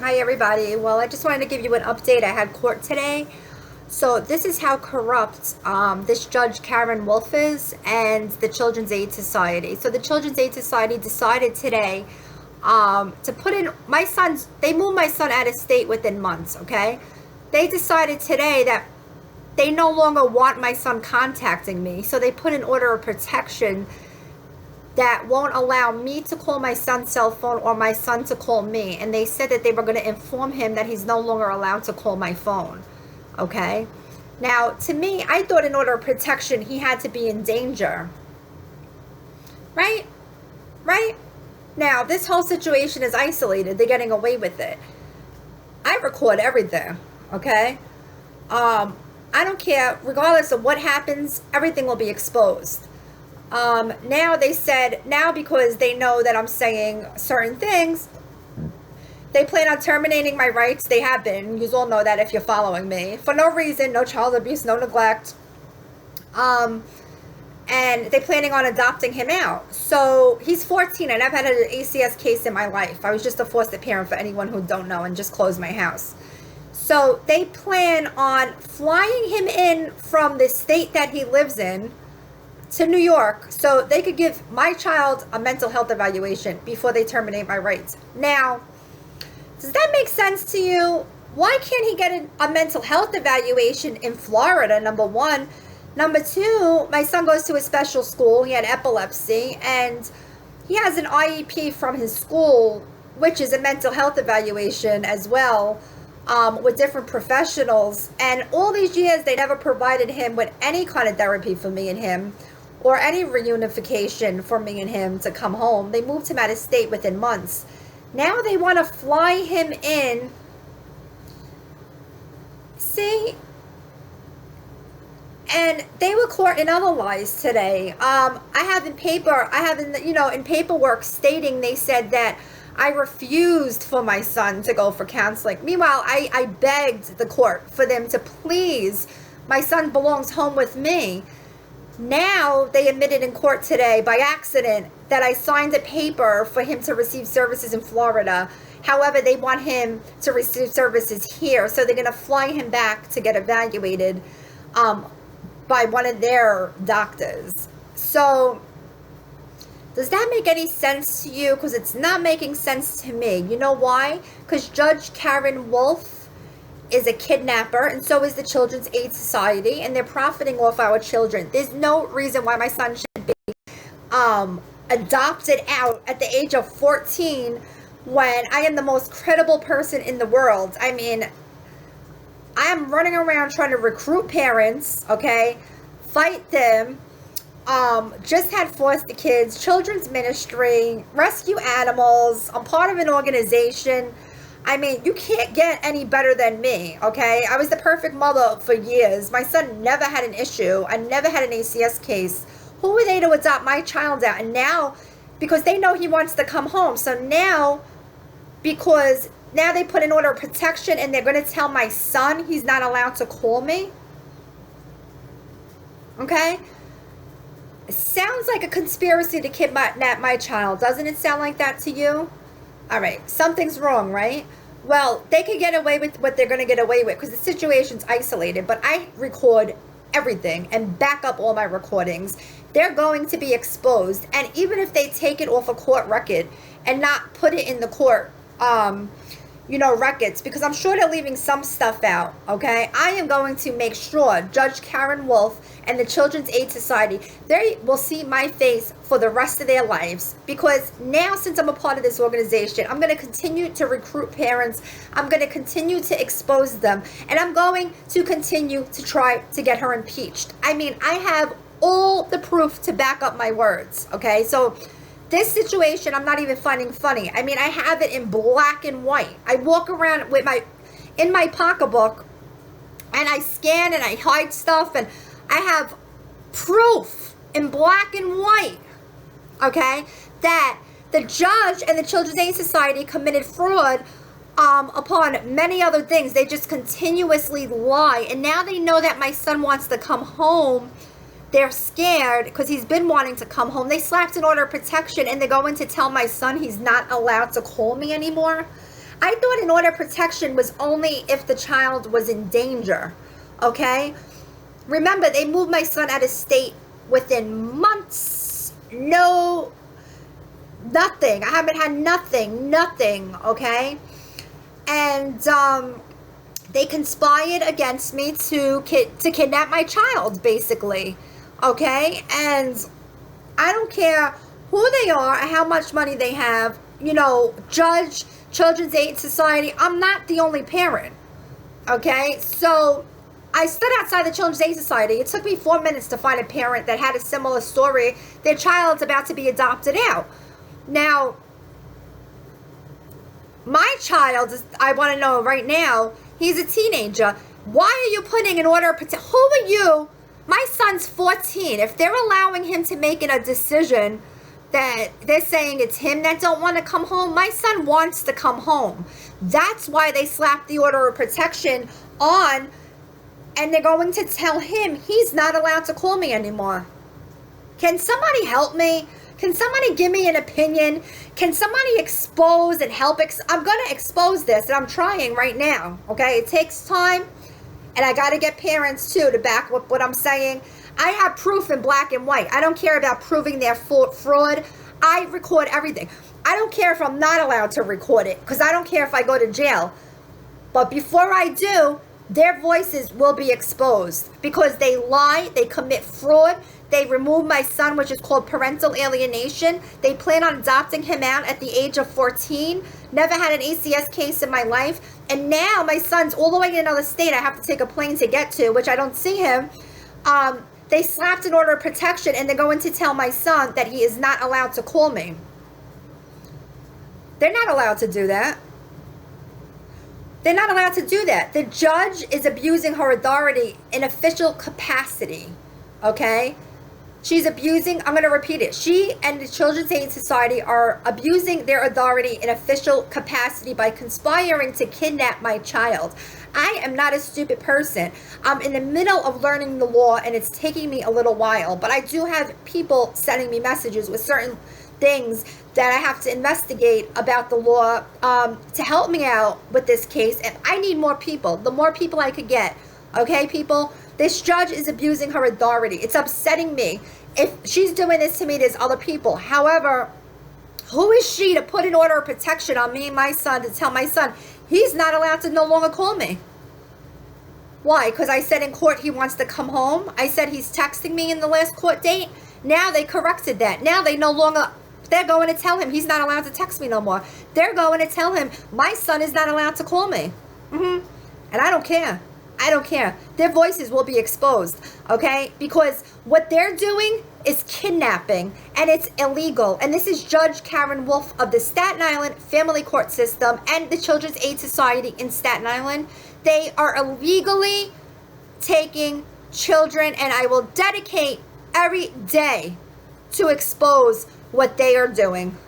Hi everybody. Well, I just wanted to give you an update. I had court today. So this is how corrupt this judge Karen Wolff is and the Children's Aid Society. So the Children's Aid Society decided today to put in my son's, they moved my son out of state within months, okay? They decided today that they no longer want my son contacting me. So they put an order of protection that won't allow me to call my son's cell phone or my son to call me. And they said that they were going to inform him that he's no longer allowed to call my phone. Okay? Now, to me, I thought in order of protection, he had to be in danger. Right? Right? Now, this whole situation is isolated. They're getting away with it. I record everything. Okay? I don't care. Regardless of what happens, everything will be exposed. Now they said, now because they know that I'm saying certain things, they plan on terminating my rights. They have been. You all know that if you're following me. For no reason, no child abuse, no neglect. And they're planning on adopting him out. So he's 14 and I've had an ACS case in my life. I was just a foster parent for anyone who don't know and just closed my house. So they plan on flying him in from the state that he lives in to New York so they could give my child a mental health evaluation before they terminate my rights. Now, does that make sense to you? Why can't he get a mental health evaluation in Florida, number one? Number two, my son goes to a special school. He had epilepsy and he has an IEP from his school, which is a mental health evaluation as well, with different professionals. And all these years, they never provided him with any kind of therapy for me and him, or any reunification for me and him to come home. They moved him out of state within months. Now they want to fly him in. See? And they were caught in other lies today. I have in paperwork stating they said that I refused for my son to go for counseling. Meanwhile, I begged the court for them to please. My son belongs home with me. Now they admitted in court today by accident that I signed a paper for him to receive services in Florida. However, they want him to receive services here. So they're going to fly him back to get evaluated by one of their doctors. So does that make any sense to you? Because it's not making sense to me. You know why? Because Judge Karen Wolff is a kidnapper, and so is the Children's Aid Society, and they're profiting off our children. There's no reason why my son should be adopted out at the age of 14 when I am the most credible person in the world. I mean, I am running around trying to recruit parents, okay, fight them, just had foster kids, children's ministry, rescue animals. I'm part of an organization. I mean, you can't get any better than me, okay? I was the perfect mother for years. My son never had an issue. I never had an ACS case. Who were they to adopt my child out? And now, because they know he wants to come home. So now, because now they put an order of protection and they're going to tell my son he's not allowed to call me. Okay? It sounds like a conspiracy to kidnap my child. Doesn't it sound like that to you? All right, something's wrong, right? Well, they can get away with what they're going to get away with because the situation's isolated, but I record everything and back up all my recordings. They're going to be exposed, and even if they take it off a court record and not put it in the court, records, because I'm sure they're leaving some stuff out, okay? I am going to make sure Judge Karen Wolff and the Children's Aid Society, they will see my face for the rest of their lives, because now, since I'm a part of this organization, I'm going to continue to recruit parents, I'm going to continue to expose them, and I'm going to continue to try to get her impeached. I mean, I have all the proof to back up my words, okay? So this situation, I'm not even finding funny. I mean, I have it in black and white. I walk around with in my pocketbook, and I scan and I hide stuff, and I have proof in black and white, okay, that the judge and the Children's Aid Society committed fraud upon many other things. They just continuously lie, and now they know that my son wants to come home. They're scared because he's been wanting to come home. They slapped an order of protection and they're going to tell my son he's not allowed to call me anymore. I thought an order of protection was only if the child was in danger, okay? Remember, they moved my son out of state within months. No, nothing. I haven't had nothing, okay? And they conspired against me to kidnap my child, basically, okay? And I don't care who they are or how much money they have, you know, judge, Children's Aid Society. I'm not the only parent, okay? So I stood outside the Children's Aid Society. It took me 4 minutes to find a parent that had a similar story. Their child's about to be adopted out. Now, my child, I want to know right now, he's a teenager. Why are you putting an order of protection? Who are you? My son's 14. If they're allowing him to make a decision that they're saying it's him that don't want to come home, my son wants to come home. That's why they slapped the order of protection on, and they're going to tell him he's not allowed to call me anymore. Can somebody help me? Can somebody give me an opinion? Can somebody expose and help? I'm going to expose this, and I'm trying right now, okay? It takes time, and I got to get parents, too, to back up what I'm saying. I have proof in black and white. I don't care about proving their fraud. I record everything. I don't care if I'm not allowed to record it, because I don't care if I go to jail. But before I do, their voices will be exposed, because they lie, they commit fraud, they remove my son, which is called parental alienation. They plan on adopting him out at the age of 14. Never had an ACS case in my life. And now my son's all the way in another state I have to take a plane to get to, which I don't see him. They slapped an order of protection, and they're going to tell my son that he is not allowed to call me. They're not allowed to do that. They're not allowed to do that. The judge is abusing her authority in official capacity, okay? She's abusing, I'm going to repeat it. She and the Children's Aid Society are abusing their authority in official capacity by conspiring to kidnap my child. I am not a stupid person. I'm in the middle of learning the law, and it's taking me a little while. But I do have people sending me messages with certain things that I have to investigate about the law to help me out with this case. And I need more people. The more people I could get. Okay, people? This judge is abusing her authority. It's upsetting me. If she's doing this to me, there's other people. However, who is she to put an order of protection on me and my son, to tell my son he's not allowed to no longer call me? Why? Because I said in court he wants to come home. I said he's texting me in the last court date. Now they corrected that. Now they no longer, they're going to tell him he's not allowed to text me no more. They're going to tell him my son is not allowed to call me. And I don't care. I don't care. Their voices will be exposed, okay? Because what they're doing is kidnapping, and it's illegal. And this is Judge Karen Wolff of the Staten Island Family Court System and the Children's Aid Society in Staten Island. They are illegally taking children, and I will dedicate every day to expose what they are doing.